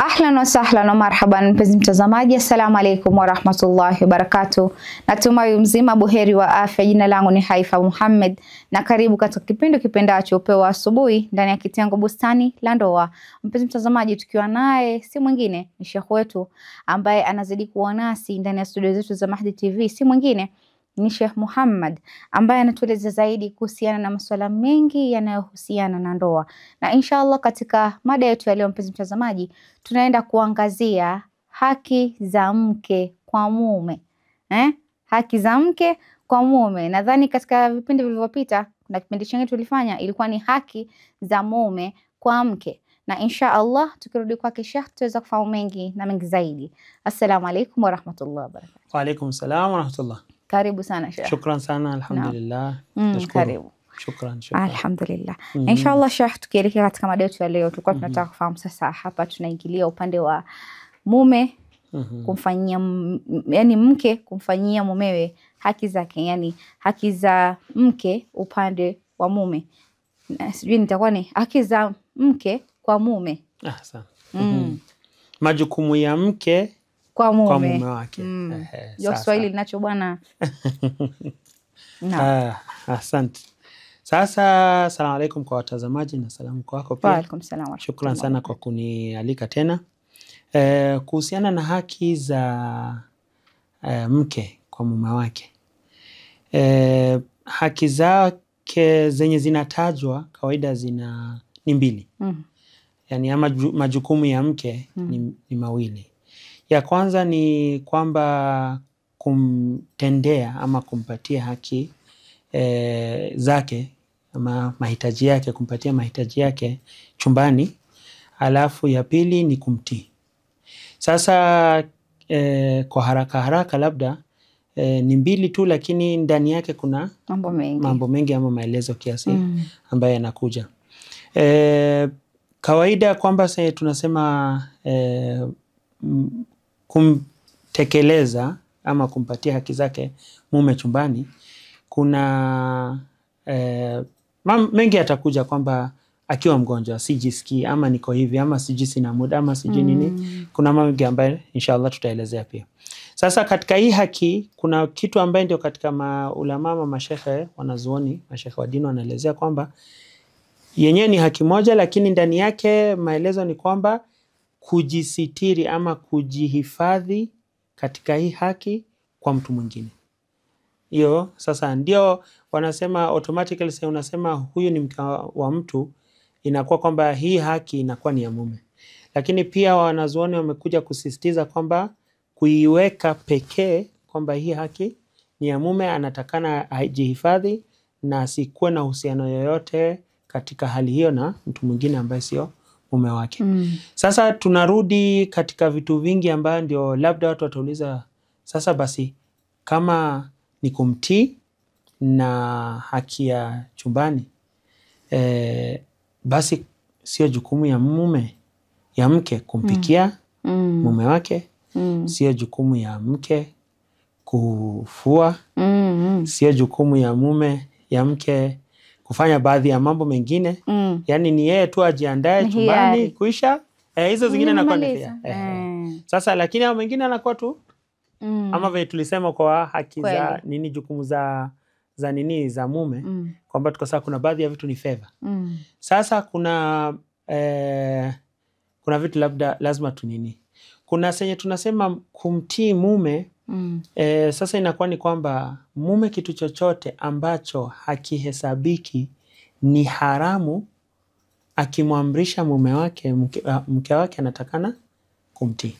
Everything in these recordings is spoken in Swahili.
Ahlan wa sahlan wa marhaban mpenzi mtazamaji, assalamu alaikum wa rahmatullahi wa barakatuh. Natumai mzima buheri wa afya. Jina langu ni Haifa Muhammad na karibu katika kipindi kipendacho Upeo wa Asubuhi ndani ya kitengo Bustani la Ndoa. Mpenzi mtazamaji, tukiwa naye si mwingine ni Sheikh wetu ambaye anazidi kuwa nasi ndani ya studio zetu za Mahdi TV. Si mwingine ni Sheikh Muhammad ambaye anatueleza zaidi kuhusiana na masuala mengi yanayohusiana na ndoa. Na inshallah katika mada yetu ya leo mpenzi mtazamaji, tunaenda kuangazia haki za mke kwa mume. Haki za mke kwa mume. Nadhani katika vipindi vilivyopita kuna kipindi chingine tulifanya ilikuwa ni haki za mume kwa mke. Na inshallah tukirudi kwake Sheikh tutaweza kufahamu mengi na mengi zaidi. Assalamu alaikum wa rahmatullahi wa barakatuh. Wa alaikum salam wa rahmatullah. Karibu sana Sheikh. Shukran sana, alhamdulillah. Karibu. Shukran. Alhamdulillah. Inshallah Sheikh, tukielekea katika mada yetu ya leo tulikuwa tunataka kufahamu sasa, hapa tunaingilia upande wa mume kumfanyia yani mke kumfanyia mumewe haki zake, yani haki za mke upande wa mume. Sijui nitakuwa ni haki za mke kwa mume. Sana. Majukumu ya mke kwa mume wake. Yo Swahili linacho bwana. Asante. Sasa asalamu alaykum kwa watazamaji na salamu kwako pia. Wa alaykum salaam. Shukran sana kwa kunialika tena. Kuhusiana na haki za mke kwa mume wake. Haki zake zenye zinatajwa kawaida ni mbili. Yani majukumu ya mke ni mawili. Ya kwanza ni kwamba kumtendea ama kumpatia haki zake ama mahitaji yake, kumpatia mahitaji yake chumbani. Alafu ya pili ni kumtii. Sasa kwa haraka labda ni mbili tu, lakini ndani yake kuna mambo mengi ama maelezo kiasi ambayo yanakuja. Kawaida kwamba tunasema kumtekeleza ama kumpatia haki zake mume chumbani, kuna mengi atakuja kwamba akiwa mgonjwa sijisikii ama niko hivi ama siji sina muda ama siji nini. Kuna mengi ambayo inshallah tutaelezea pia. Sasa katika hii haki kuna kitu ambaye ndio katika maulama ama mashehe wanazuoni, mashehe wa dini wanaelezea kwamba yenyewe ni haki moja, lakini ndani yake maelezo ni kwamba kujisitiri ama kujihifadhi katika hii haki kwa mtu mwingine. Hiyo sasa ndio wanasema automatically unasema huyu ni mke wa mtu, inakuwa kwamba hii haki inakuwa ni ya mume. Lakini pia wanazuoni wamekuja kusisitiza kwamba kuiweka pekee kwamba hii haki ni ya mume, anatakana ajihifadhi na asikuwe na uhusiano yoyote katika hali hiyo na mtu mwingine ambaye sio mume wake. Sasa tunarudi katika vitu vingi ambayo ndio labda watu watauliza, sasa basi kama ni kumtii na haki ya chumbani, basi sio jukumu ya mke kumpikia mume wake, sio jukumu ya mke kufua, sio jukumu ya mke kufanya baadhi ya mambo mengine. Yani ni yeye tu ajiandae chumbani kuisha. Hizo zingine anakuwa ni sasa, lakini hao mengine anakuwa tu ama vile tulisema kwa haki za nini, jukumu za nini za mume, kwamba tukasema kuna baadhi ya vitu ni favor. Sasa kuna vitu labda lazima tunini. Kuna senye tunasema kumtii mume. Sasa inakuwa ni kwamba mume kitu chochote ambacho hakihesabiki ni haramu, akimwamrisha mume wake, mke wake anatakana kumtii.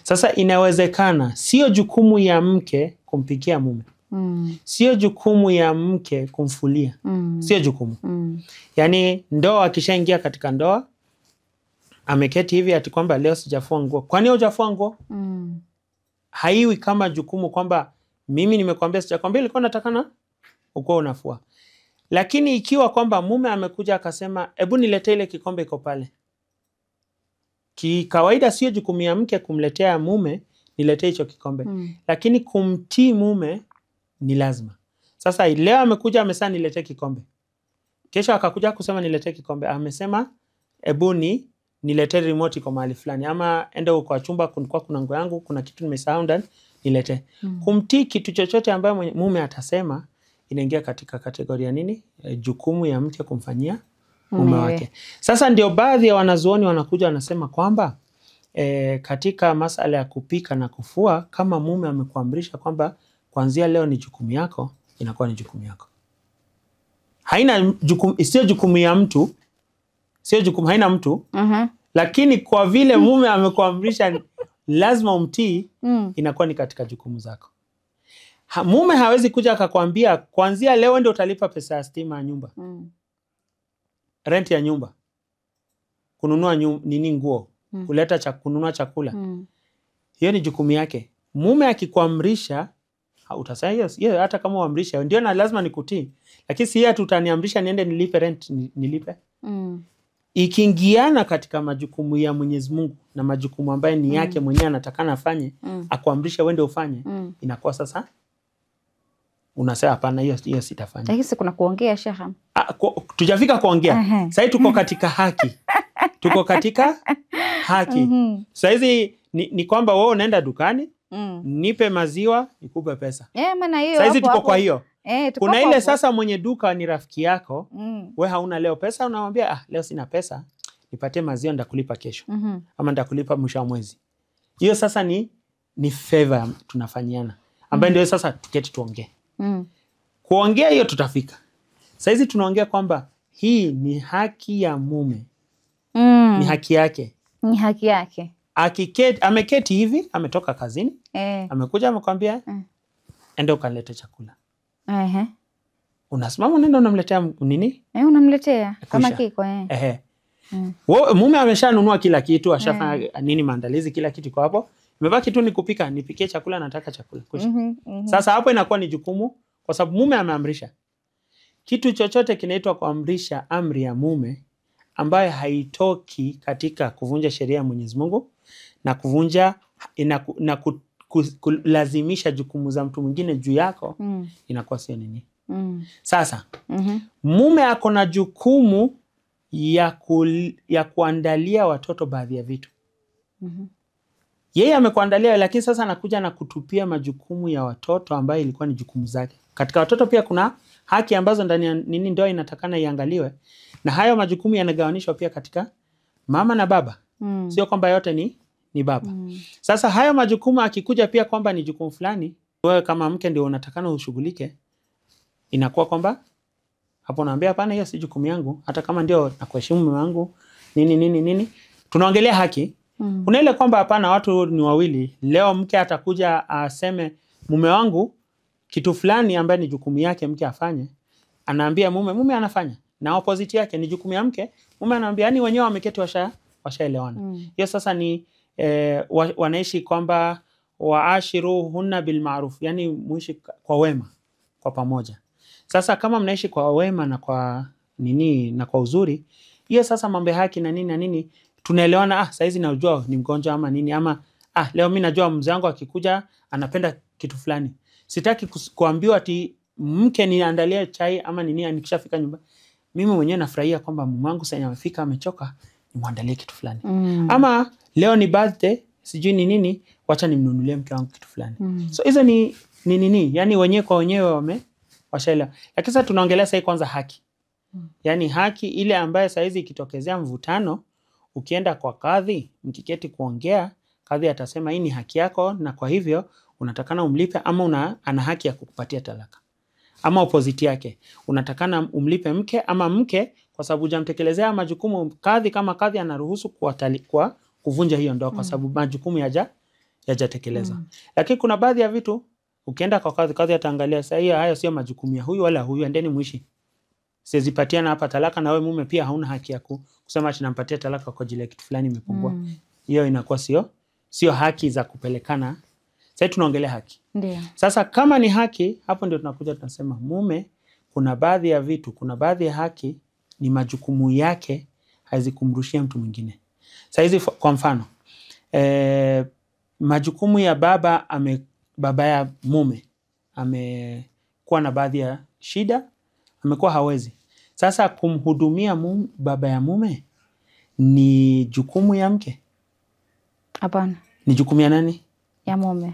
Sasa inawezekana sio jukumu ya mke kumpikia mume, sio jukumu ya mke kumfulia, sio jukumu. Yani ndoa, akishaingia katika ndoa ameketi hivi ati kwamba leo sijafua nguo. Kwani hujafua nguo? Haiwi kama jukumu kwamba mimi nimekwambia sijakwambia, ilikuwa natakana uko unafua. Lakini ikiwa kwamba mume amekuja akasema hebu niletee ile kikombe iko pale, kawaida sio jukumu ya mke kumletea mume niletee hicho kikombe. Lakini kumtii mume ni lazima. Sasa leo amekuja amesema niletee kikombe, kesho akakuja kusema niletee kikombe, amesema hebu niletee remote kwa mahali fulani, ama enda kwa chumba kulikuwa kuna nguo yangu, kuna kitu nimesahau ndani, niletee. Kumtii kitu chochote ambayo mume atasema inaingia katika kategoria nini? Jukumu ya mke kumfanyia mume wake. Sasa ndio baadhi ya wanazuoni wanakuja wanasema kwamba katika masala ya kupika na kufua, kama mume amekuamrisha kwamba kuanzia leo ni jukumu yako, inakuwa ni jukumu yako. Haina jukumu, sio jukumu ya mtu, sio jukumu, haina mtu. Lakini kwa vile mume amekuamrisha lazima umtii, inakuwa ni katika jukumu zako. Mume hawezi kuja akakwambia kuanzia leo ndio utalipa pesa ya stima ya nyumba, rent ya nyumba, kununua nini, nguo, kuleta kununua chakula. Hiyo ni jukumu yake. Mume akikuamrisha utasema yes, hata kama uamrisha ndio na lazima nikutii, lakini si yeye tutaniamrisha niende nilipe rent nilipe. Ikiingiana katika majukumu ya Mwenyezi Mungu na majukumu ambayo ni yake mwenyewe anatakana afanye, akuamrisha wewe ndio ufanye, inakuwa sasa unasema hapana, hiyo sitafanya. Lakini kuna kuongea Sheikh. Tujafika kuongea. Sasa tuko katika haki. Tuko katika haki. Sasa hizi ni kwamba wewe unaenda dukani, nipe maziwa, nikupe pesa. Maana hiyo. Sasa hizi tuko kwa hiyo. Kuna ile hapo. Sasa mwenye duka ni rafiki yako, wewe hauna leo pesa, unamwambia leo sina pesa, nipatie maziwa ndakulipa kesho. Ama ndakulipa mwisho wa mwezi. Hiyo sasa ni favor tunafanyiana. Ambaye ndio sasa tuketi tuongee. Kuongea hiyo tutafika. Sasa hizi tunaongea kwamba hii ni haki ya mume. Ni haki yake. Ni haki yake. Ameketi hivi, ametoka kazini, amekuja amekwambia enda ukalete chakula. Unasimama unaenda unamletea nini? Unamletea kama kiko mume ameshanunua kila kitu, ashafanya nini, maandalizi, kila kitu iko hapo. Imebaki tu ni kupika, nipikie chakula, nataka chakula. Sasa hapo inakuwa ni jukumu, kwa sababu mume ameamrisha. Kitu chochote kinaitwa kuamrisha, amri ya mume ambayo haitoki katika kuvunja sheria ya Mwenyezi Mungu na kuvunja na kulazimisha jukumu za mtu mwingine juu yako, inakuwa sio nini. Sasa mume ako na jukumu ya kuandalia watoto baadhi ya vitu. Yeye amekuandalia, lakini sasa anakuja na kutupia majukumu ya watoto ambayo ilikuwa ni jukumu zake. Katika watoto pia kuna haki ambazo ndani ya nini ndio inatakana iangaliwe, na hayo majukumu yanagawanishwa pia katika mama na baba. Sio kwamba yote ni baba. Sasa hayo majukumu akikuja pia kwamba ni jukumu fulani, wewe kama mke ndio unatakana ushughulike, inakuwa kwamba hapo naambia hapana, hiyo si jukumu yangu, hata kama ndio nakuheshimu mume wangu nini. Tunaongelea haki. Kuna ile kwamba hapana, watu ni wawili. Leo mke atakuja aseme mume wangu kitu fulani ambaye ni jukumu yake mke afanye, anaambia mume anafanya, na opposite yake ni jukumu ya mke, mume anaambia, yani wenyewe wameketi washaelewana. Hiyo sasa ni wanaishi kwamba waashiruhunna bil ma'ruf, yani muishi kwa wema kwa pamoja. Sasa kama mnaishi kwa wema na kwa nini na kwa uzuri, hiyo sasa mambo ya haki na nini tunaelewana. Sasa hizi najua ni mgonjwa ama nini, ama leo mimi najua mzee wangu akikuja anapenda kitu fulani, sitaki kuambiwa ati mke niandalie chai ama nini. Nikishafika nyumba mimi mwenyewe nafurahia kwamba mume wangu sasa amefika, amechoka, nimwandalie kitu fulani. Ama leo ni birthday sijui ni nini, wacha nimnunulie mke wangu kitu fulani. So hizo ni nini, yani wenyewe kwa wenyewe washaelewa. Lakini sasa tunaongelea sasa kwanza haki. Yani haki ile ambayo sasa hizi ikitokezea mvutano, ukienda kwa kadhi, mkiketi kuongea, kadhi atasema hii ni haki yako na kwa hivyo unatakana umlipe, ama ana haki ya kukupatia talaka. Ama opposite yake, unatakana umlipe mke, ama mke kwa sababu hujamtekelezea majukumu, kadhi kama kadhi anaruhusu kwa kuvunja hiyo ndoa kwa sababu majukumu yajatekeleza. Lakini kuna baadhi ya vitu ukienda kwa kadhi ataangalia sasa hiyo hayo sio majukumu ya huyu wala huyu, endeni muishi. Sizipatiana hapa talaka, na wewe mume pia hauna haki ya kusema ati nampatia talaka kwa ajili ya kitu fulani imepungua. Hiyo inakuwa sio haki za kupelekana. Sasa tunaongelea haki. Ndio. Sasa kama ni haki, hapo ndio tunakuja tunasema mume, kuna baadhi ya vitu, kuna baadhi ya haki ni majukumu yake, hazikumrushia mtu mwingine. Sasa hizi kwa mfano, majukumu ya baba ya mume amekuwa na baadhi ya shida, amekuwa hawezi. Sasa kumhudumia baba ya mume ni jukumu ya mke? Hapana. Ni jukumu ya nani? Ya mume.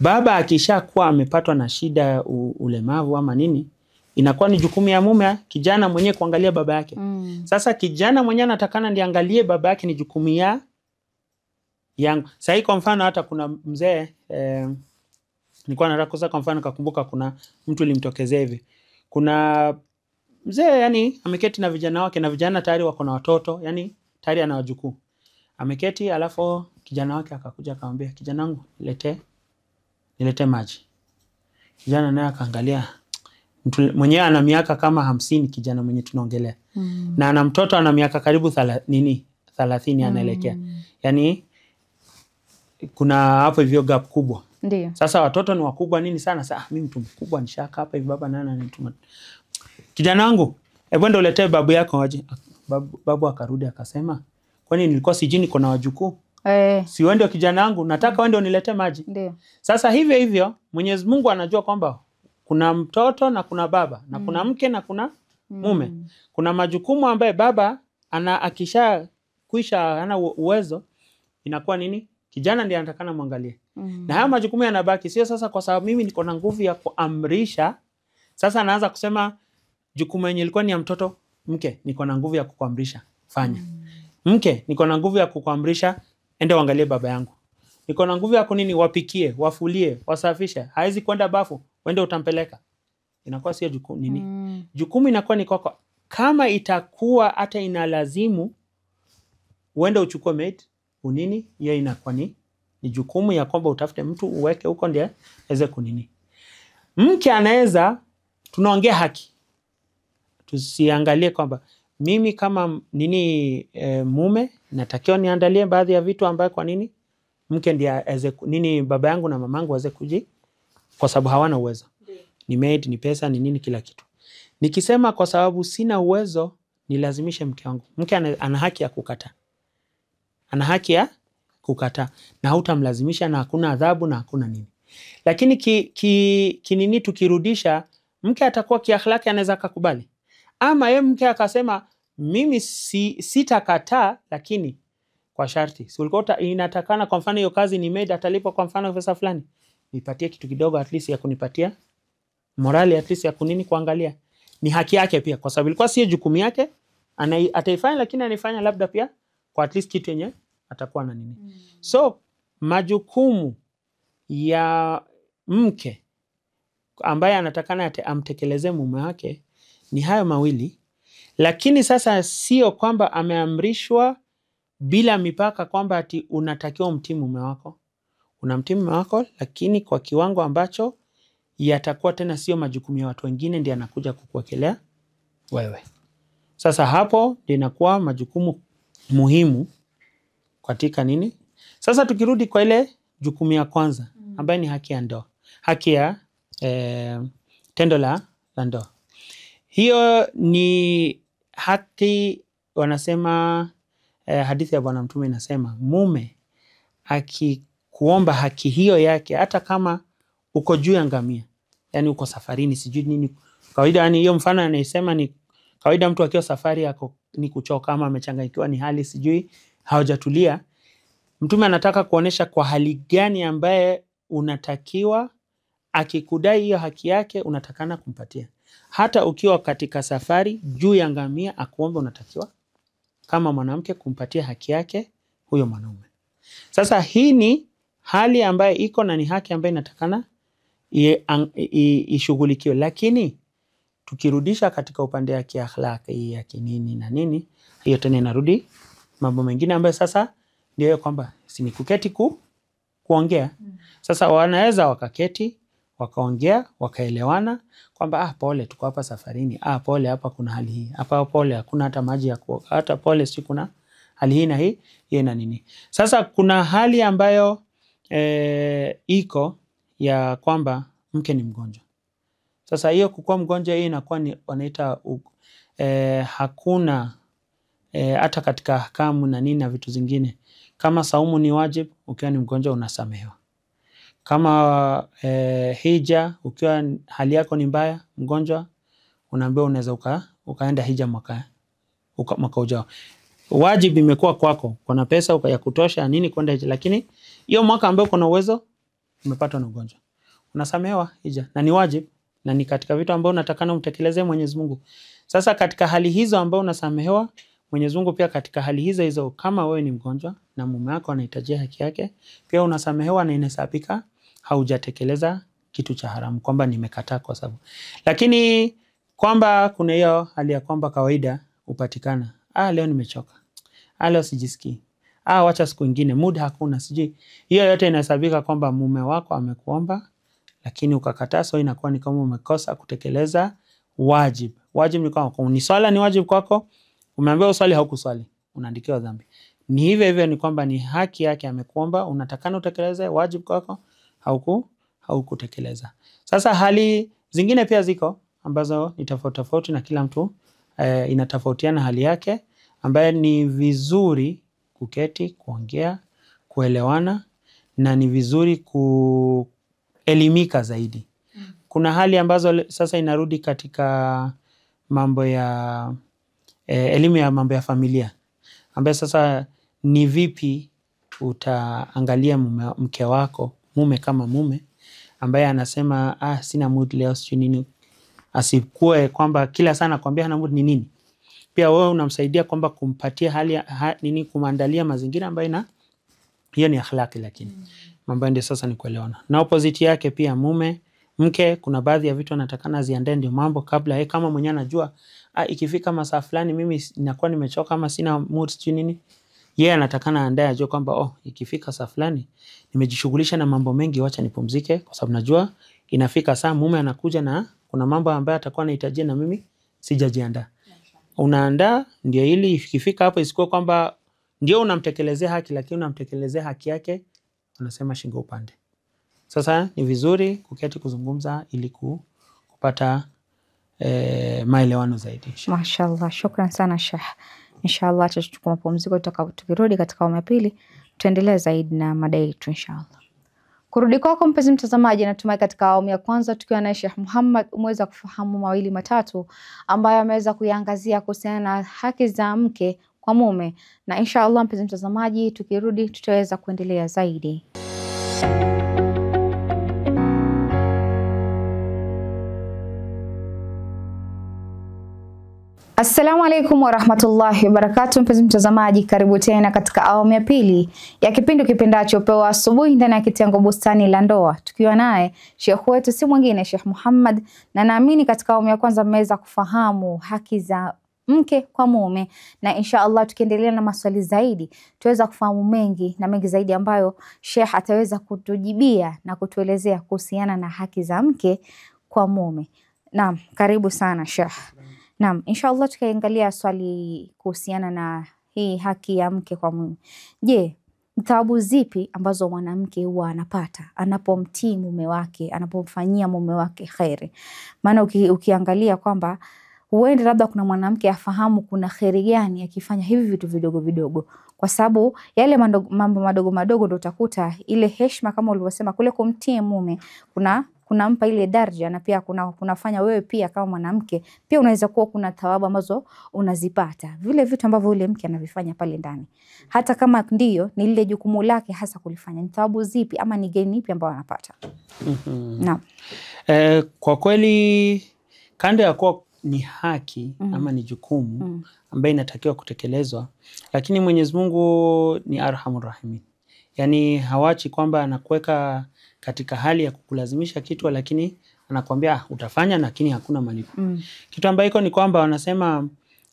Baba akishakuwa amepatwa na shida, ulemavu ama nini, inakuwa ni jukumu ya mume, kijana mwenyewe kuangalia baba yake. Sasa kijana mwenyewe anatakana ndiangalie baba yake, ni jukumu ya yangu. Sasa kwa mfano hata kuna mzee nilikuwa nataka kusa, kwa mfano kakumbuka kuna mtu limtokezea hivi. Kuna mzee yani ameketi na vijana wake, na vijana tayari wako na watoto, yani tayari ana wajukuu. Ameketi alafu kijana wake akakuja akamwambia, kijana wangu nilete maji. Kijana naye akaangalia, mtu mwenyewe ana miaka kama 50, kijana mwenye tunaongelea. Na ana mtoto ana miaka karibu 30 anaelekea. Yani kuna hapo hivyo gap kubwa. Ndio. Sasa watoto ni wakubwa nini sana. Sasa mimi mtu mkubwa nishaka hapa hivi, baba nana ananituma. Kijana wangu, hebu ndio uletee babu yako waje. Babu akarudi akasema, kwani nilikuwa sijini niko na wajukuu? Si wewe ndio kijana wangu, nataka wewe ndio uniletee maji. Ndio. Sasa hivyo Mwenyezi Mungu anajua kwamba kuna mtoto na kuna baba na kuna mke na kuna mume. Kuna majukumu ambaye baba akisha kuisha ana uwezo, inakuwa nini? Kijana ndiye anatakana muangalie. Na haya majukumu yanabaki, sio sasa kwa sababu mimi niko na nguvu ya kuamrisha. Sasa anaanza kusema jukumu yenyewe ilikuwa ni ya mtoto, mke niko na nguvu ya kukuamrisha fanya. Mke niko na nguvu ya kukuamrisha ende uangalie baba yangu. Niko na nguvu ya kunini, wapikie, wafulie, wasafishe. Haizi kwenda bafu, wende utampeleka. Inakuwa sio jukumu nini? Jukumu inakuwa ni kwako. Kama itakuwa hata inalazimu uende uchukue maid, unini, yeye inakuwa ni jukumu ya kwamba utafute mtu uweke huko ndiye aweze kunini. Mke anaweza, tunaongea haki. Tusiangalie kwamba mimi kama nini mume natakiwa niandalie baadhi ya vitu ambayo kwa nini mke ndiye aweze nini, baba yangu na mamangu waweze kuji, kwa sababu hawana uwezo. Ni maid, ni pesa, ni nini, kila kitu. Nikisema kwa sababu sina uwezo nilazimishe mke wangu. Mke ana haki ya kukataa. Ana haki ya kukataa na hautamlazimisha, na hakuna adhabu na hakuna nini. Lakini kinini tukirudisha, mke atakuwa kiakhlaki anaweza kukubali. Ama yeye mke akasema mimi sitakataa, lakini kwa sharti. Si ulikuwa inatakana kwa mfano hiyo kazi ni maid atalipwa kwa mfano pesa fulani. Nipatie kitu kidogo at least ya kunipatia morali, at least ya kunini kuangalia. Ni haki yake pia, kwa sababu ilikuwa sio jukumu yake, ataifanya lakini anifanya labda pia kwa at least kitu yenye atakuwa na nini. So majukumu ya mke ambaye anatakana amtekeleze mume wake ni hayo mawili. Lakini sasa sio kwamba ameamrishwa bila mipaka kwamba ati unatakiwa umtii mume wako. Unamtii mume wako, lakini kwa kiwango ambacho yatakuwa tena sio majukumu ya watu wengine ndiye anakuja kukuwekelea wewe. Sasa hapo ndio inakuwa majukumu muhimu katika nini. Sasa tukirudi kwa ile jukumu ya kwanza ambayo ni haki ya ndoa. Haki ya tendo la ndoa. Hiyo ni haki, wanasema hadithi ya Bwana Mtume inasema mume akikuomba haki hiyo yake, hata kama uko juu ya ngamia, yani uko safarini sijui nini, kawaida yani hiyo mfano anayesema ni kawaida mtu akiwa safari yako ni kuchoka ama amechanganyikiwa, ni hali sijui hawajatulia. Mtume anataka kuonesha kwa hali gani ambaye unatakiwa akikudai hiyo haki yake unatakana kumpatia. Hata ukiwa katika safari juu ya ngamia akuombe, unatakiwa kama mwanamke kumpatia haki yake huyo mwanaume. Sasa hii ni hali ambayo iko na ni haki ambayo inatakana ishughulikiwe. Lakini tukirudisha katika upande ya kiakhlaki ya kinini na nini, hiyo tena inarudi mambo mengine ambayo sasa ndio kwamba si ni kuketi kuongea. Sasa wanaweza wakaketi wakaongea wakaelewana kwamba pole tuko hapa safarini, pole hapa kuna hali hii, hapa pole hakuna hata maji ya kuoga, hata pole si kuna hali hii na hii na nini. Sasa kuna hali ambayo iko ya kwamba mke ni mgonjwa. Sasa hiyo kukua mgonjwa hii inakuwa ni wanaita hakuna hata katika ahkamu na nini na vitu zingine. Kama saumu ni wajib, ukiwa ni mgonjwa unasamehewa. Kama hija, ukiwa hali yako ni mbaya, mgonjwa, unaambiwa unaweza ukaenda hija mwaka ujao. wajibu imekuwa kwako, kuna pesa ya kutosha nini kwenda hija, lakini hiyo mwaka ambao kuna uwezo umepatwa na ugonjwa, unasamehewa hija, na ni wajibu na ni katika vitu ambavyo unatakana umtekelezee Mwenyezi Mungu. Sasa katika hali hizo ambao unasamehewa, Mwenyezi Mungu pia katika hali hizo kama wewe ni mgonjwa na mume wako anahitaji haki yake, pia unasamehewa na inahesabika haujatekeleza kitu cha haramu, kwamba nimekataa kwa sababu. Lakini kwamba kuna hiyo hali ya kwamba kawaida upatikana, leo nimechoka, leo sijisikii, wacha siku nyingine, mood hakuna, siji. Hiyo yote inahesabika kwamba mume wako amekuomba lakini ukakataa, so inakuwa ni kama umekosa kutekeleza wajibu. Wajibu ni kwamba ni swala ni wajibu kwako, umeambiwa uswali haukuswali, unaandikiwa dhambi. Ni hivyo ni kwamba ni haki yake amekuomba, unatakana utekeleze wajibu kwako, haukutekeleza. Sasa hali zingine pia ziko ambazo ni tofauti na kila mtu, inatofautiana hali yake, ambaye ni vizuri kuketi, kuongea, kuelewana, na ni vizuri kuelimika zaidi. Kuna hali ambazo sasa inarudi katika mambo ya elimu ya mambo ya familia, ambaye sasa ni vipi utaangalia mke wako, mume kama mume ambaye anasema sina mood leo, sio nini, asikue kwamba kila sana kwambia hana mood ni nini. Pia wewe unamsaidia kwamba kumpatia hali nini, kumandalia mazingira ambayo hiyo ni akhlaki, lakini mambo ndio sasa ni kuelewana. Na opposite yake pia mke, kuna baadhi ya vitu anatakana ziandae ndio mambo kabla yeye, kama mwenyewe anajua ikifika masaa fulani mimi ninakuwa nimechoka ama sina mood sio nini, yeye anatakana aandae ajue kwamba ikifika saa fulani nimejishughulisha na mambo mengi, wacha nipumzike kwa sababu najua inafika saa mume anakuja na kuna mambo ambayo atakuwa anahitaji na mimi sijajiandaa. Unaandaa ndio ili ikifika hapo isikuwe kwamba ndio unamtekelezea haki, lakini unamtekelezea haki yake unasema shingo upande. Sasa ni vizuri kuketi kuzungumza ili kupata maelewano zaidi. Mashaallah, shukran sana Sheikh. Inshallah tutachukua mapumziko, tukirudi katika awamu ya pili tuendelee zaidi na mada yetu inshallah. Kurudi kwako mpenzi mtazamaji, natumai katika awamu ya kwanza tukiwa na Sheikh Muhammad umeweza kufahamu mawili matatu ambayo ameweza kuiangazia kuhusiana na haki za mke kwa mume, na inshallah mpenzi mtazamaji, tukirudi tutaweza kuendelea zaidi. Assalamu alaikum warahmatullahi wabarakatuh. Mpenzi mtazamaji, karibu tena katika awamu ya pili ya kipindi kipendacho Pewa Asubuhi ndani ya kitengo Bustani la Ndoa, tukiwa naye Sheikh wetu si mwingine Sheikh Muhammad, na naamini katika awamu ya kwanza mmeweza kufahamu haki za mke kwa mume, na inshallah tukiendelea na maswali zaidi tuweza kufahamu mengi zaidi ambayo Sheikh ataweza kutujibia na kutuelezea kuhusiana na haki za mke kwa mume. Naam, karibu sana Sheikh. Naam, inshallah tukaangalia swali kuhusiana na hii haki ya mke kwa mume. Je, thawabu zipi ambazo mwanamke huwa anapata anapomtii mume wake, anapomfanyia mume wake khairi? Maana ukiangalia kwamba huenda labda kuna mwanamke afahamu kuna khairi gani akifanya hivi vitu vidogo vidogo, kwa sababu yale mambo madogo madogo ndio utakuta ile heshima kama ulivyosema kule kumtii mume kunampa ile daraja, na pia kunafanya wewe pia kama mwanamke pia unaweza kuwa kuna thawabu ambazo unazipata vile vitu ambavyo yule mke anavifanya pale ndani, hata kama ndio ni lile jukumu lake hasa kulifanya. Ni thawabu zipi ama ni geni ipi ambayo anapata? Naam. Kwa kweli kando ya kuwa ni haki ama ni jukumu ambayo inatakiwa kutekelezwa, lakini Mwenyezi Mungu ni Arhamur Rahimin. Yani hawachi kwamba anakuweka katika hali ya kukulazimisha kitu, lakini anakuambia utafanya lakini hakuna malipo. Kitu ambacho ni kwamba wanasema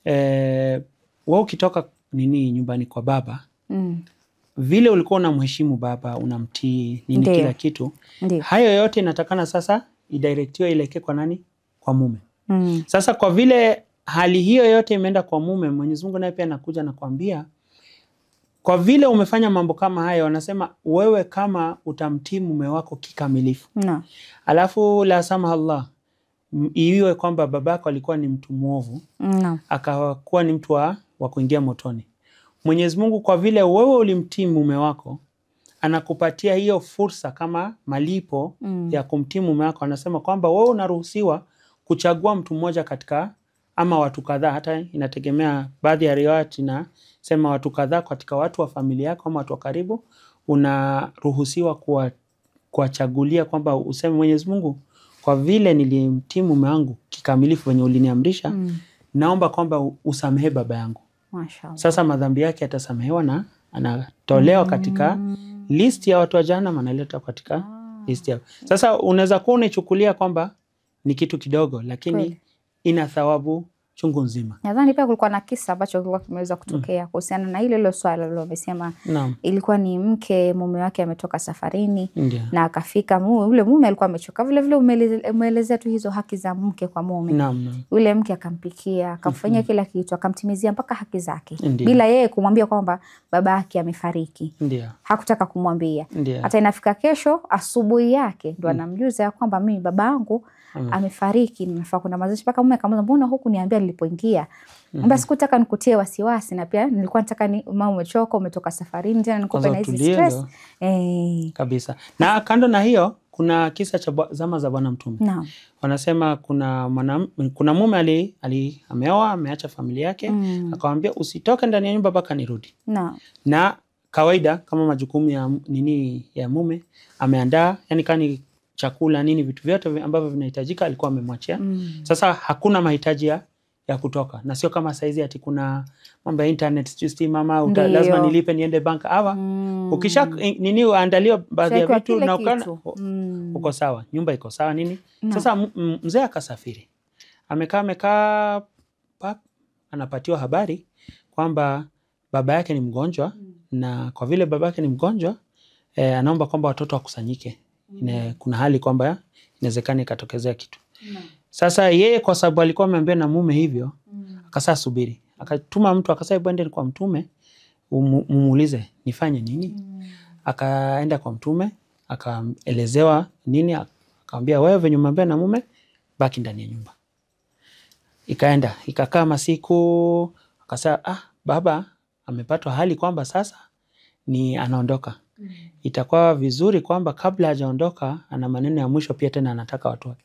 wewe ukitoka nyumbani kwa baba, vile ulikuwa unamheshimu baba, unamtii kila kitu, hayo yote inatakana sasa idirectiwe ileke kwa nani? Kwa mume. Sasa kwa vile hali hiyo yote imeenda kwa mume, Mwenyezi Mungu naye pia anakuja na kuambia kwa vile umefanya mambo kama haya, wanasema wewe kama utamtii mume wako kikamilifu. Alafu la samaha Allah, iwe kwamba babako alikuwa ni mtu muovu, akakuwa ni mtu wa kuingia motoni. Mwenyezi Mungu kwa vile wewe ulimtii mume wako, anakupatia hiyo fursa kama malipo ya kumtii mume wako. Anasema kwamba wewe unaruhusiwa kuchagua mtu mmoja katika ama watu kadhaa, hata inategemea, baadhi ya riwayati na sema watu kadhaa katika watu wa familia yako ama watu wa karibu, unaruhusiwa kuwachagulia kwamba useme Mwenyezi Mungu, kwa vile nilimtii mume wangu kikamilifu wenye uliniamrisha, naomba kwamba usamehe baba yangu. Mashallah. Sasa madhambi yake yatasamehewa na anatolewa katika list ya watu wa jahannam, analetwa katika list yao. Sasa unaweza kuwa unachukulia kwamba ni kitu kidogo, lakini ina thawabu chungu nzima. Nadhani pia kulikuwa na kisa ambacho kilikuwa kimeweza kutokea kuhusiana na ile swala lilo umesema. Ilikuwa ni mke, mume wake ametoka safarini na akafika, yule mume alikuwa amechoka. Vile vile umeelezea tu hizo haki za mke kwa mume. Yule mke akampikia, akamfanyia kila kitu, akamtimizia mpaka haki zake. Bila yeye kumwambia kwamba baba yake amefariki. Hakutaka kumwambia. Hata inafika kesho asubuhi yake ndo anamjuza kwamba mimi baba yangu amefariki, nimefaa kuna mazishi. Mpaka mume akamwambia, mbona huku niambia nilipoingia? Mbona sikutaka nikutie wasiwasi, na pia nilikuwa nataka mama umechoka, umetoka safarini, tena nikupe na hizi stress. Kabisa. Na kando na hiyo, kuna kisa cha zama za Bwana Mtume. Wanasema kuna mume ameoa, ameacha familia yake, akamwambia usitoke ndani ya nyumba mpaka nirudi. Na kawaida kama majukumu ya mume ameandaa, yani kani chakula nini, vitu vyote ambavyo vinahitajika alikuwa amemwachia. Sasa hakuna mahitaji ya kutoka, na sio kama saizi ati kuna mambo ya internet, just mama lazima nilipe niende bank. Ukisha uandaliwa baadhi ya vitu na uko sawa, nyumba iko sawa nini. Sasa mzee akasafiri, amekaa anapatiwa habari kwamba baba yake ni mgonjwa, na kwa vile baba yake ni mgonjwa anaomba kwamba watoto wakusanyike. Kuna hali kwamba inawezekana ikatokezea kitu. Sasa yeye kwa sababu alikuwa ameambiwa na mume hivyo, akasa subiri. Akatuma mtu akasema bwende kwa mtume umuulize nifanye nini. Akaenda kwa mtume, akaelezewa nini, akamwambia wewe venye umeambiwa na mume baki ndani ya nyumba. Ikaenda, ikakaa masiku, akasema baba amepatwa hali kwamba sasa ni anaondoka. Itakuwa vizuri kwamba kabla hajaondoka ana maneno ya mwisho pia tena anataka watu wake.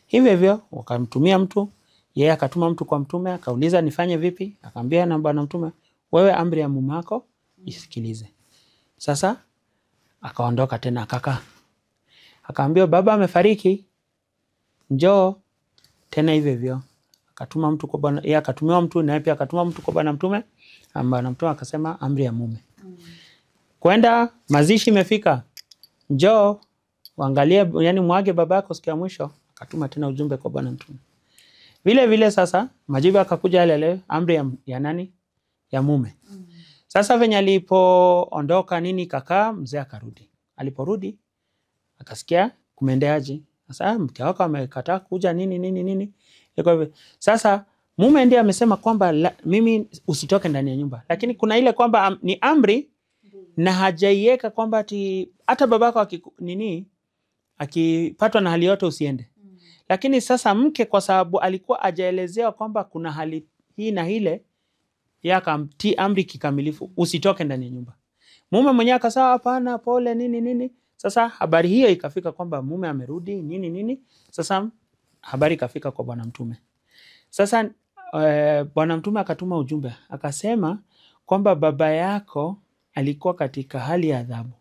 Hivyo wakamtumia mtu, yeye akatuma mtu kwa mtume, akauliza nifanye vipi? Akamwambia na bwana mtume, wewe amri ya mume wako isikilize. Sasa akaondoka tena akakaa. Akaambia baba amefariki, njoo tena hivyo. Akatuma mtu kwa bwana, yeye akatumiwa mtu, na pia akatuma mtu kwa bwana mtume, bwana mtume akasema amri ya mume. Kwenda mazishi imefika, njoo waangalie, yani mwage babako siku ya mwisho. Akatuma tena ujumbe kwa bwana mtume. Vile sasa majibu akakuja yale amri ya nani? Ya mume. Sasa venye alipoondoka nini kakaa, mzee akarudi. Aliporudi akasikia kumeendeaje. Sasa mke wako amekataa kuja nini. Sasa mume ndiye amesema kwamba mimi usitoke ndani ya nyumba. Lakini kuna ile kwamba ni amri na hajaiweka kwamba hata babako akipatwa na hali yote usiende. Lakini sasa mke kwa sababu alikuwa hajaelezewa kwamba kuna hali hii na ile, akamtii amri kikamilifu, usitoke ndani ya nyumba. Mume mwenyewe akasema hapana, pole nini. Sasa habari hiyo ikafika kwamba mume amerudi nini. Sasa habari ikafika kwa bwana mtume. Sasa bwana mtume akatuma ujumbe, akasema kwamba baba yako alikuwa katika hali ya adhabu.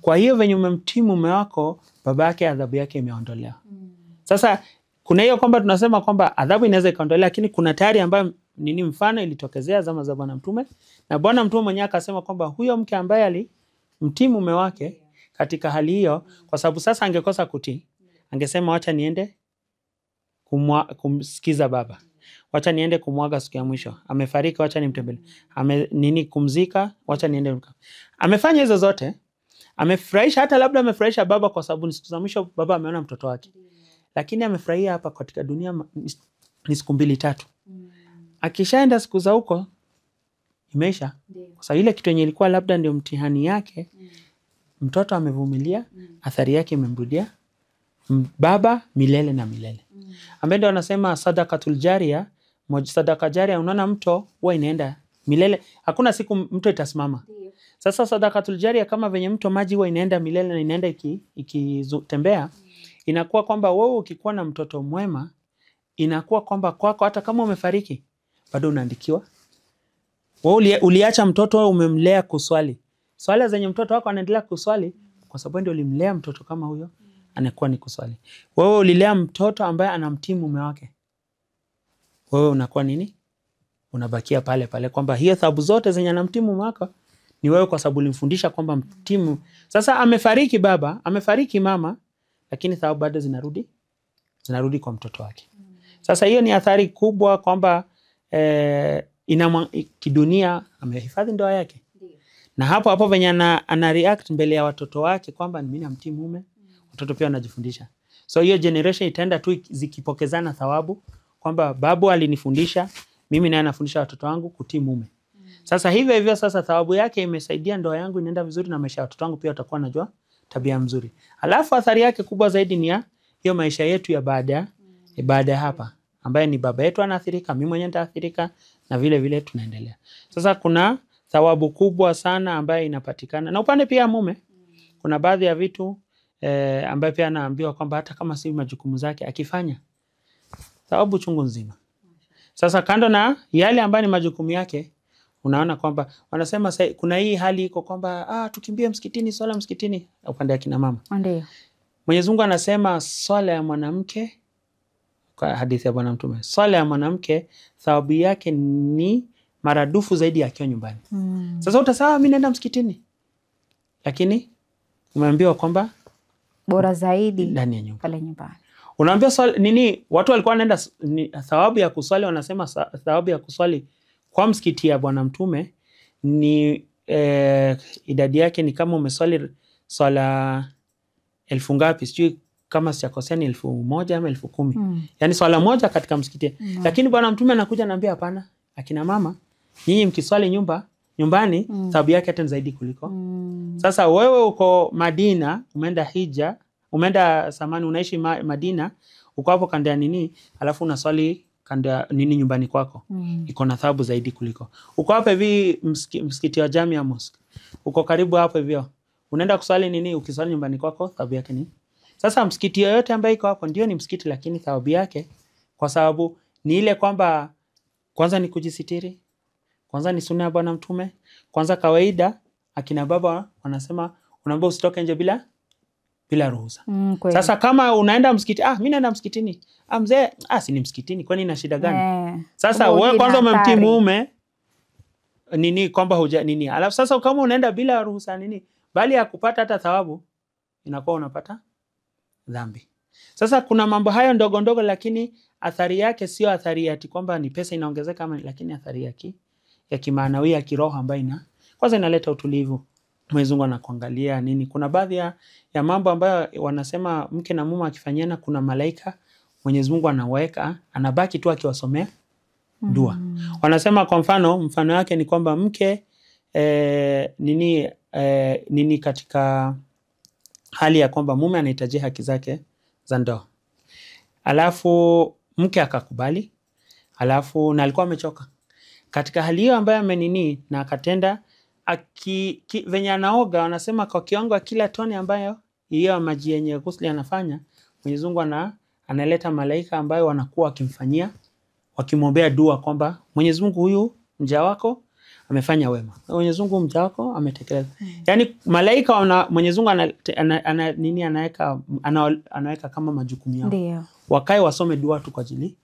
Kwa hiyo venye umemtii mume wako, baba yake adhabu yake imeondolewa. Sasa kuna hiyo kwamba tunasema kwamba adhabu inaweza ikaondolewa, lakini kuna tayari ambayo mfano ilitokezea zama za bwana mtume, na bwana mtume mwenyewe akasema kwamba huyo mke ambaye alimtii mume wake katika hali hiyo, kwa sababu sasa angekosa kutii, angesema wacha niende kumsikiza baba, wacha niende kumwaga siku ya mwisho, amefariki wacha nimtembelee, kumzika wacha niende. Amefanya hizo zote, amefurahisha, hata labda amefurahisha baba kwa sababu ni siku za mwisho baba ameona mtoto wake. Lakini amefurahia hapa katika dunia ni siku 2-3. Akishaenda siku za huko imeisha. Kwa sababu ile kitu yenye ilikuwa labda ndio mtihani yake, mtoto amevumilia, athari yake imemrudia baba milele na milele. Ambaye ndio anasema sadaqatul jaria, sadaka jaria, unaona mto huwa inaenda milele, hakuna siku mto itasimama. Sasa sadaqatul jaria kama venye mto maji huwa inaenda milele na inaenda ikitembea, inakuwa kwamba wewe ukikuwa na mtoto mwema inakuwa kwamba kwako hata kama umefariki bado unaandikiwa. Wewe uliacha mtoto, wewe umemlea kuswali. Swala zenye mtoto wako anaendelea kuswali kwa sababu ndio ulimlea mtoto kama huyo, anakuwa ni kuswali. Wewe ulilea mtoto ambaye anamtii mume wake, wewe unakuwa nini? Unabakia pale pale kwamba hiyo thawabu zote zenye anamtii mume wako ni wewe, kwa sababu ulimfundisha kwamba mtimu. Sasa amefariki baba, amefariki mama, lakini thawabu bado zinarudi kwa mtoto wake. Sasa hiyo ni athari kubwa kwamba kidunia amehifadhi ndoa yake. Na hapo venye ana react mbele ya watoto wake kwamba mimi namtii mume, watoto pia wanajifundisha. So hiyo generation itaenda tu zikipokezana thawabu kwamba babu alinifundisha, mimi naye nafundisha watoto wangu kutii mume. Sasa hivyo sasa thawabu yake imesaidia ndoa yangu inaenda vizuri, na maisha ya watoto wangu pia watakuwa najua tabia mzuri. Alafu athari yake kubwa zaidi ni ya hiyo maisha yetu ya baada ya hapa, ambaye ni baba yetu anaathirika, mimi mwenyewe nitaathirika, na vile vile tunaendelea. Sasa kuna thawabu kubwa sana ambayo inapatikana. Na upande pia mume, kuna baadhi ya vitu ambayo pia anaambiwa kwamba hata kama si majukumu zake akifanya, thawabu chungu nzima. Sasa kando na yale ambayo ni majukumu yake, unaona kwamba wanasema kuna hii hali iko kwamba tukimbie msikitini, swala msikitini, upande ya kina mama. Ndio. Mwenyezi Mungu anasema swala ya mwanamke, kwa hadithi ya Bwana Mtume, swala ya mwanamke thawabu yake ni maradufu zaidi akiwa nyumbani. Sasa utasema mimi naenda msikitini, lakini umeambiwa kwamba bora zaidi ndani ya nyumba, pale nyumbani. Unaambiwa nini? Watu walikuwa wanaenda thawabu ya kuswali, wanasema thawabu ya kuswali kwa msikiti ya Bwana Mtume ni idadi yake ni kama umeswali swala 1000 ngapi, sijui kama sijakosea ni 1000 ama 10,000. Yani swala moja katika msikiti. Lakini Bwana Mtume anakuja anambia hapana, akina mama nyinyi mkiswali nyumbani thawabu yake hata zaidi kuliko. Sasa wewe uko Madina, umeenda hija, unaishi Madina, uko hapo kando ya nini, alafu unaswali kando ya nini nyumbani kwako, iko na thawabu zaidi kuliko. Uko hapo hivi msikiti wa Jamia Mosque, uko karibu hapo hivyo, unaenda kuswali nini, ukiswali nyumbani kwako thawabu yake ni. Sasa msikiti yoyote ambaye iko hapo ndio ni msikiti, lakini thawabu yake kwa sababu ni ile kwamba kwanza ni kujisitiri, kwanza ni sunna ya Bwana Mtume, kwanza kawaida akina baba wanasema unaomba usitoke nje bila ruhusa. Sasa kama unaenda msikiti, mimi naenda msikitini, mzee, si ni msikitini, kwani ina shida gani? Sasa wewe kwanza umemtii mume nini kwamba huja nini, alafu sasa kama unaenda bila ruhusa nini, bali ya kupata hata thawabu inakuwa unapata dhambi. Sasa kuna mambo hayo ndogo ndogo, lakini athari yake sio athari ati kwamba ni pesa inaongezeka, lakini athari yake ya kimaanawi, ya kiroho ambayo kwanza inaleta utulivu. Mwenyezi Mungu anakuangalia nini. Kuna baadhi ya mambo ambayo wanasema mke na mume akifanyana, kuna malaika Mwenyezi Mungu anaweka, anabaki tu akiwasomea dua. Wanasema kwa mfano yake ni kwamba mke nini katika hali ya kwamba mume anahitaji haki zake za ndoa, alafu mke akakubali, alafu na alikuwa amechoka katika hali hiyo ambayo amenini na akatenda venye anaoga, wanasema kwa kiwango kila tone ambayo hiyo maji yenye ghusli anafanya, Mwenyezi Mungu analeta malaika ambayo wanakuwa wakimfanyia, wakimwombea dua kwamba Mwenyezi Mungu, huyu mja wako amefanya wema, Mwenyezi Mungu mja wako ametekeleza. Yani malaika Mwenyezi Mungu anaweka kama majukumu yao. Ndio. Wakae wasome dua tu kwa ajili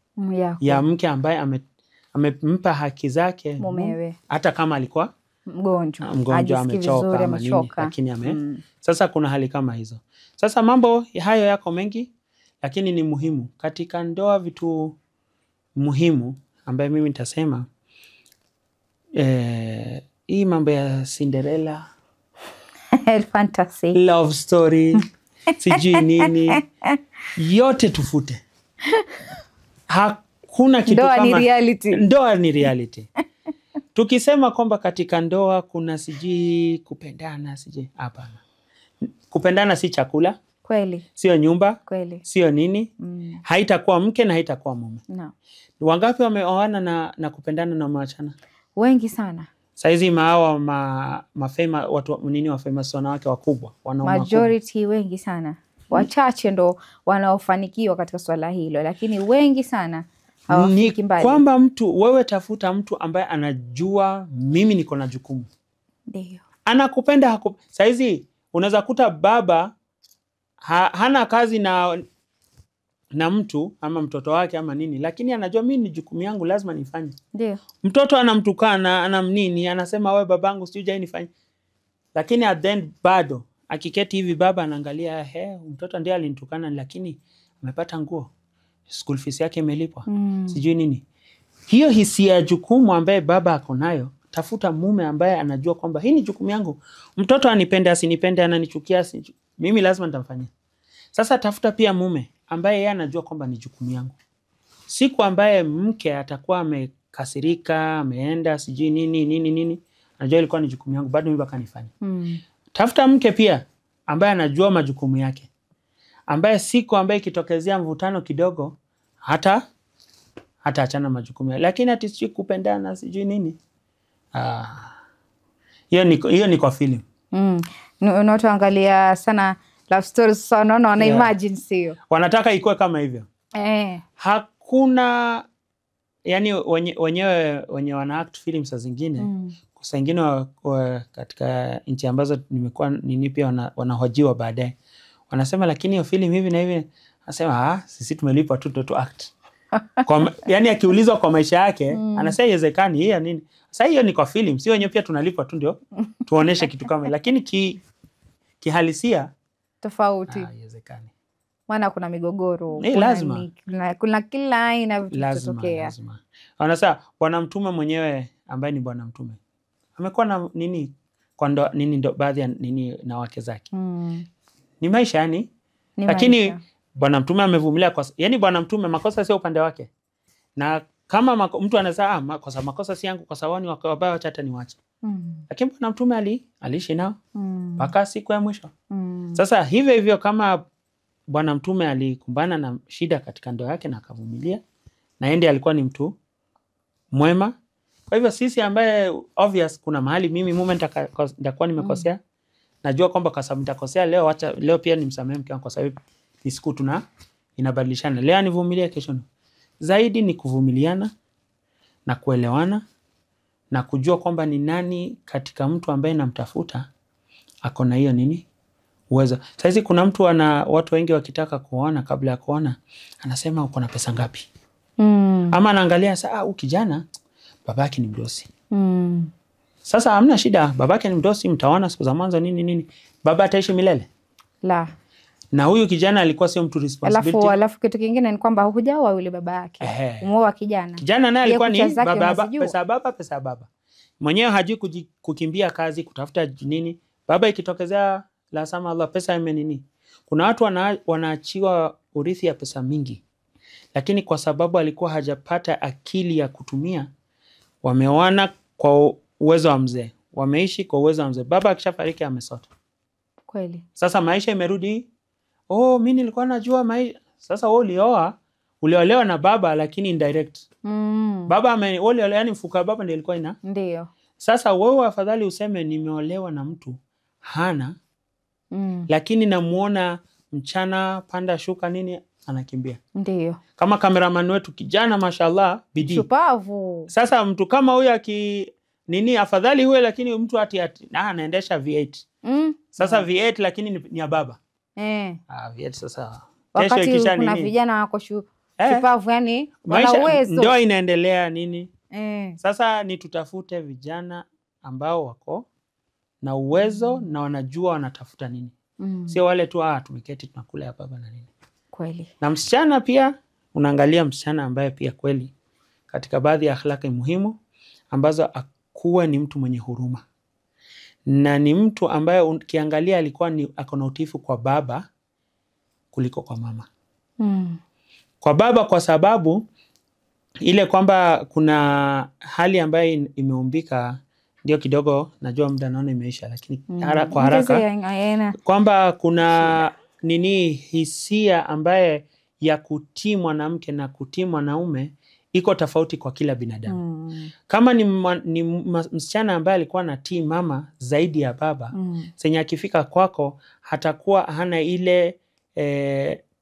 ya mke ambaye amempa haki zake mumewe, hata kama alikuwa mgonjwa amechoka ama nini, lakini sasa kuna hali kama hizo. Sasa mambo hayo yako mengi, lakini ni muhimu katika ndoa. Vitu muhimu ambaye mimi nitasema hii mambo ya Cinderella fantasy, love story, sijui nini, yote tufute. Hakuna kitu ndoa kama ni reality. Ndoa ni reality. Tukisema kwamba katika ndoa kuna sijui kupendana, sijui, hapana. Kupendana si chakula, kweli, sio nyumba, kweli, sio nini, haitakuwa mke na haitakuwa mume. No. Wangapi wameoana na kupendana na maachana? Wengi sana. Saizi watu nini wa famous wanawake wakubwa, wanaume majority wakubwa. Wengi sana. wachache ndo wanaofanikiwa katika swala hilo, lakini wengi sana hawafiki mbali. Kwamba wewe tafuta mtu ambaye anajua mimi niko na jukumu. Ndio. Anakupenda saizi unaweza kuta baba hana kazi na mtu ama mtoto wake ama nini, lakini anajua mimi ni jukumu yangu lazima nifanye. Ndio. Mtoto anamtukana, anamnini, anasema wewe babangu sijui nifanye. Lakini at the end bado akiketi hivi baba anaangalia, mtoto ndiye alinitukana lakini amepata nguo. School fees yake imelipwa. Sijui nini. Hiyo hisia ya jukumu ambaye baba ako nayo, tafuta mume ambaye anajua kwamba hii ni jukumu yangu. Mtoto anipende asinipende, ananichukia mimi lazima nitamfanyia. Sasa tafuta pia mume ambaye yeye anajua kwamba ni jukumu yangu. Siku ambaye mke atakuwa amekasirika, ameenda sijui nini, anajua ilikuwa ni jukumu yangu, bado mimi baka nifanye. Tafuta mke pia ambaye anajua majukumu yake. Ambaye siku ambaye ikitokezea mvutano kidogo hata achana majukumu yake. Lakini ati sijui kupendana sijui nini. Hiyo ni kwa film. Unaotuangalia sana love stories sana, wana imagine sio. Wanataka ikuwe kama hivyo. Hakuna yani wenye wana act films zingine. Kwa zingine katika nchi ambazo nimekuwa pia wanahojiwa baadaye. Wanasema lakini hiyo film hivi na hivi, anasema sisi tumelipwa tu act. Yani akiulizwa kwa maisha yake, anasema haiwezekani hii ya nini. Sasa hiyo ni kwa film, sio wenyewe pia tunalipwa tu ndio tuoneshe kitu kama, lakini kihalisia tofauti. Haiwezekani. Maana kuna migogoro, kuna kila aina vitu vinatokea. Lazima. Wanasema Bwana Mtume mwenyewe ambaye ni Bwana Mtume amekuwa na nini kwa ndo baadhi ya na wake zake. Ni maisha yani. Lakini Bwana Mtume amevumilia yani Bwana Mtume makosa sio upande wake. Na kama mtu anasema makosa si yangu kwa sababu ni wabaya, acha hata niwache. Lakini Bwana Mtume aliishi nao mpaka siku ya mwisho. Sasa hivyo kama Bwana Mtume alikumbana na shida katika ndoa yake na akavumilia, na yeye alikuwa ni mtu mwema. Kwa hivyo sisi ambaye obvious kuna mahali mimi mume nitakuwa nimekosea, najua kwamba kwa sababu nitakosea leo pia nimsamehe mke wangu kwa sababu ni siku inabadilishana. Leo nivumilie, kesho zaidi ni kuvumiliana na kuelewana na kujua kwamba ni nani katika mtu ambaye namtafuta ako na hiyo uwezo. Sasa kuna watu wengi wakitaka kuona, kabla ya kuona anasema uko na pesa ngapi? Ama anaangalia sasa kijana babake ni mdosi. Sasa hamna shida, babake ni mdosi, mtaona siku za mwanzo nini. Baba ataishi milele? La. Na huyu kijana alikuwa sio mtu responsibility. Alafu kitu kingine ni kwamba hujaoa yule baba yake. Umeoa kijana. Kijana naye alikuwa ni pesa baba. Mwenyewe hajui kukimbia kazi, kutafuta nini. Baba ikitokezea la sama Allah pesa nini. Kuna watu wanaachiwa urithi ya pesa mingi. Lakini kwa sababu alikuwa hajapata akili ya kutumia, wameoana kwa uwezo wa mzee. Wameishi kwa uwezo wa mzee. Baba akishafariki amesota. Kweli. Sasa maisha imerudi. Mimi nilikuwa najua maisha. Sasa wewe uliolewa na baba lakini indirect. Baba yani mfuka baba ndiye ilikuwa Ndio. Sasa wewe afadhali useme nimeolewa na mtu hana. Lakini namuona mchana panda shuka nini anakimbia. Ndio. Kama cameraman wetu kijana mashallah bidii. Shupavu. Sasa mtu kama huyo afadhali huyo lakini mtu anaendesha V8. Sasa V8 lakini ni ya baba. V8 sasa. Wakati kuna vijana wako shupavu yani wana uwezo. Ndio inaendelea nini? Sasa ni tutafute vijana ambao wako na uwezo na wanajua wanatafuta nini. Sio wale tu tumeketi tunakula ya baba na nini. Kweli. Na msichana pia unaangalia msichana ambaye pia kweli katika baadhi ya akhlaki muhimu ambazo akuwe ni mtu mwenye huruma. Na ni mtu ambaye ukiangalia alikuwa ako na utiifu kwa baba kuliko kwa mama. Kwa baba kwa sababu ile kwamba kuna hali ambayo imeumbika, ndio kidogo najua muda naona imeisha lakini kwa haraka kwamba kuna hisia ambaye ya kutii mwanamke na kutii mwanaume iko tofauti kwa kila binadamu. Kama ni msichana ambaye alikuwa anatii mama zaidi ya baba, senye akifika kwako hatakuwa hana ile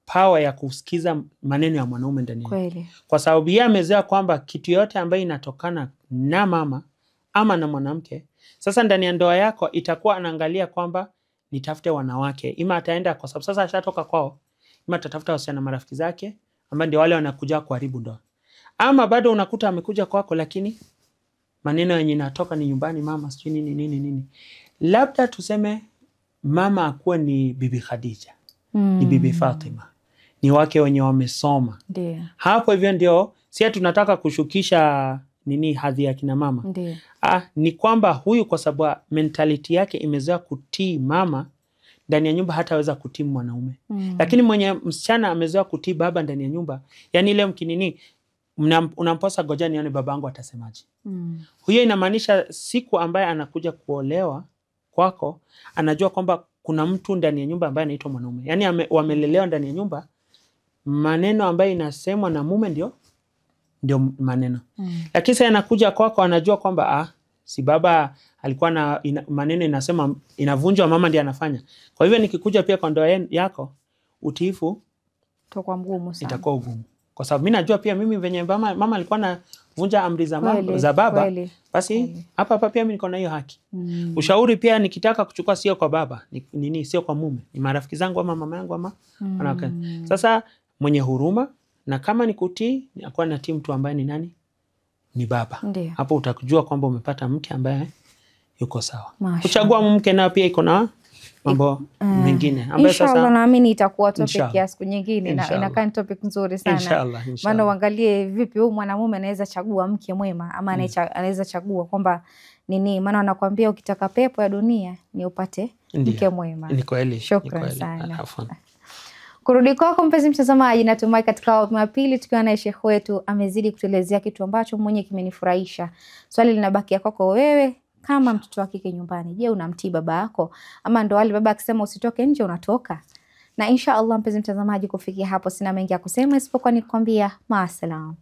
power ya kusikiza maneno ya mwanaume ndani yake. Kweli. Kwa sababu yeye amezoea kwamba kitu yote ambayo inatokana na mama ama na mwanamke, sasa ndani ya ndoa yako itakuwa anaangalia kwamba nitafute wanawake. Ima ataenda kwa sababu sasa ashatoka kwao, ima atatafuta wasichana marafiki zake ambao ndio wale wanakuja kuharibu ndoa. Ama bado unakuta amekuja kwako lakini maneno yenye natoka ni nyumbani, mama sijui nini. Labda tuseme mama akuwe ni Bibi Khadija, ni Bibi Fatima, ni wake wenye wamesoma. Ndio. Hapo hivyo ndio si tunataka kushukisha hadhi ya kina mama. Ndio. Ni kwamba huyu kwa sababu mentality yake imezoea kutii mama ndani ya nyumba, hataweza kutii mwanaume. Lakini mwenye msichana amezoea kutii baba ndani ya nyumba, yani ile mkinini unamposa goja nione babangu atasemaje. Huyo inamaanisha siku ambaye anakuja kuolewa kwako, anajua kwamba kuna mtu ndani ya nyumba ambaye anaitwa mwanaume. Yani wamelelewa ndani ya nyumba, maneno ambayo inasemwa na mume ndio maneno. Lakini sasa anakuja kwako, anajua kwamba si baba alikuwa na maneno inasema inavunjwa, mama ndiye anafanya. Kwa hivyo nikikuja pia kwa ndoa yako, utiifu itakuwa mgumu sana. Itakuwa ugumu. Kwa sababu mimi najua pia mimi venye mama alikuwa anavunja amri za baba, basi hapa pia mimi niko na hiyo haki. Ushauri pia nikitaka kuchukua sio kwa baba, sio kwa mume, ni marafiki zangu ama mama yangu ama wanawake. Sasa mwenye huruma, na kama ni kutii, akuwa natii mtu ambaye ni nani? Ni baba. Ndiyo. Hapo utakujua kwamba umepata mke ambaye yuko sawa. Kuchagua mke na pia iko na mambo mengine ambayo sasa inshallah naamini itakuwa topic ya siku nyingine, na inakaa ni topic nzuri sana. Inshallah. Maana uangalie vipi huyu mwanamume anaweza chagua mke mwema, ama anaweza chagua kwamba nini, maana wanakuambia ukitaka pepo ya dunia ni upate mke mwema. Ni kweli. Shukrani sana. Kurudi kwako mpenzi mtazamaji, natumai katika awamu ya pili tukiwa na Sheikh wetu amezidi kutuelezea kitu ambacho mwenye kimenifurahisha. Swali linabakia kwako wewe kama mtoto wa kike nyumbani. Je, unamtii baba yako, ama ndo wale baba akisema usitoke nje unatoka? Na insha Allah mpenzi mtazamaji, kufikia hapo sina mengi ya kusema isipokuwa nikwambia maasalam.